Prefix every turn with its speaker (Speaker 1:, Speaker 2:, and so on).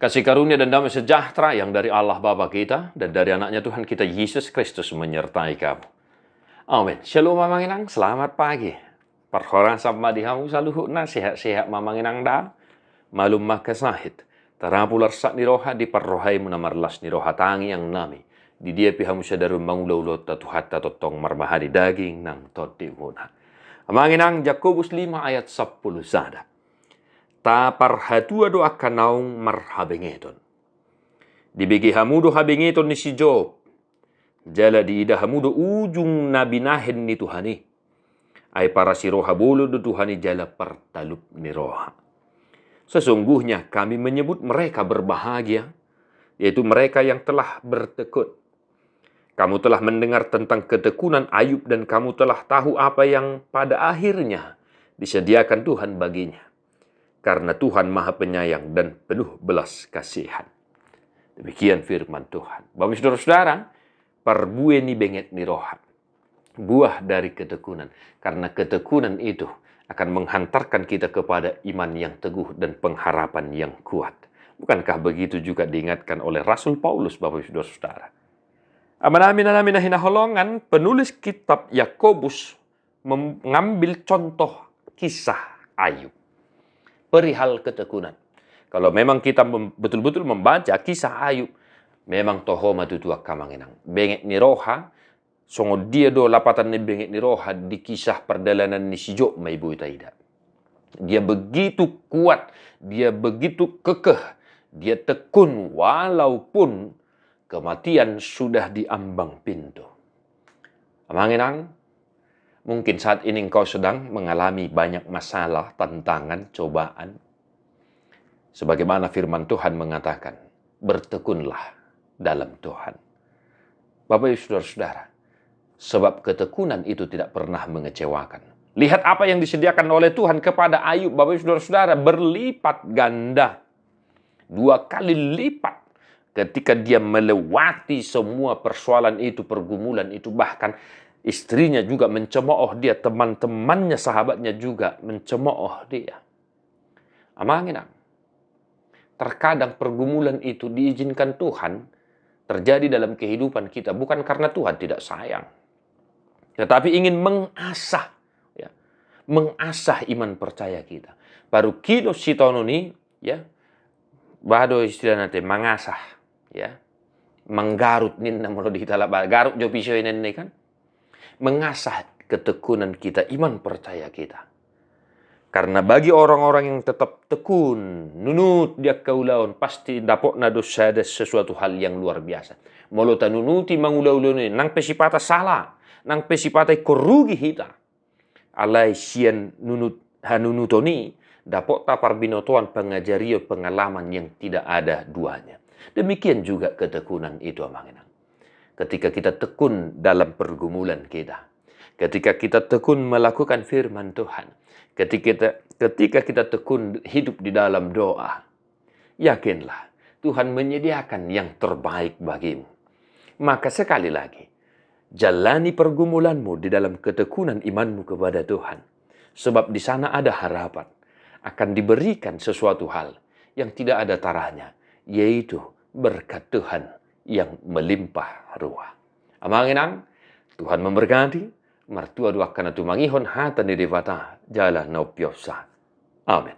Speaker 1: Kasih karunia dan damai sejahtera yang dari Allah Bapa kita dan dari anaknya Tuhan kita Yesus Kristus menyertai kamu. Amin. Shalom Mamanginang, selamat pagi. Perhoran sama dihamu saluhuna sehat-sehat Mamanginang da. Malum makasahit. Tarapular sak niroha di perrohai munamarlas niroha tangi yang nami. Di dia pihamu sadarum mangulaulot tatuhatta totong marmahari daging nang toti muna. Mamanginang Yakobus 5 ayat 10 sada. Ta parhatua doa kanaung marhabengeton. Dibagi hamudo habengeton ni si Job. Jala di ida hamudo ujung nabinahen ni Tuhani. Ay para si roha bolo do Tuhani jala pertalup ni roha. Sesungguhnya kami menyebut mereka berbahagia, yaitu mereka yang telah bertekun. Kamu telah mendengar tentang ketekunan Ayub dan kamu telah tahu apa yang pada akhirnya disediakan Tuhan baginya. Karena Tuhan Maha Penyayang dan penuh belas kasihan. Demikian firman Tuhan. Bapak saudara-saudara, parbue ni benget ni roha. Buah dari ketekunan. Karena ketekunan itu akan menghantarkan kita kepada iman yang teguh dan pengharapan yang kuat. Bukankah begitu juga diingatkan oleh Rasul Paulus, Bapak saudara-saudara? Amin hinaholongan, penulis kitab Yakobus mengambil contoh kisah Ayub. Perihal ketekunan. Kalau memang kita betul-betul membaca kisah Ayub, memang toho matutua kamanginang. Bengek ni roha, songo dia do lapatan ni bengek ni roha di kisah perjalanan ni si Job mai ibu itaida. Dia begitu kuat, dia begitu kekeh, dia tekun walaupun kematian sudah diambang pintu. Kamanginang, mungkin saat ini engkau sedang mengalami banyak masalah, tantangan, cobaan. Sebagaimana firman Tuhan mengatakan, bertekunlah dalam Tuhan. Bapak Ibu saudara-saudara, sebab ketekunan itu tidak pernah mengecewakan. Lihat apa yang disediakan oleh Tuhan kepada Ayub, Bapak Ibu saudara-saudara, berlipat ganda. 2 kali lipat. Ketika dia melewati semua persoalan itu, pergumulan itu, bahkan istrinya juga mencemooh dia, teman-temannya, sahabatnya juga mencemooh dia. Amanginang. Terkadang pergumulan itu diizinkan Tuhan terjadi dalam kehidupan kita bukan karena Tuhan tidak sayang, tetapi ingin mengasah, ya, mengasah iman percaya kita. Baru kilo sitononi, ya, bado istilah nanti mengasah, ya, menggarut ninna molo di kita garut jo piso ini kan. Mengasah ketekunan kita, iman percaya kita. Karena bagi orang-orang yang tetap tekun, nunut dia kaulaun, pasti dapok na dosa ada sesuatu hal yang luar biasa. Molo tanunuti mangulaulun nang pesipata salah, nang pesipata korugi hita. Alai sian nunut hanunutoni, dapok tapar binotoan pengajario pengalaman yang tidak ada duanya. Demikian juga ketekunan itu amanginang. Ketika kita tekun dalam pergumulan kita, ketika kita tekun melakukan firman Tuhan, ketika kita tekun hidup di dalam doa, yakinlah Tuhan menyediakan yang terbaik bagimu. Maka sekali lagi, jalani pergumulanmu di dalam ketekunan imanmu kepada Tuhan. Sebab di sana ada harapan, akan diberikan sesuatu hal yang tidak ada taranya, yaitu berkat Tuhan yang melimpah ruah. Amanginang, Tuhan memberkati. Martua dua kana tumangihon hata ni devata jala naupiosa. Amin.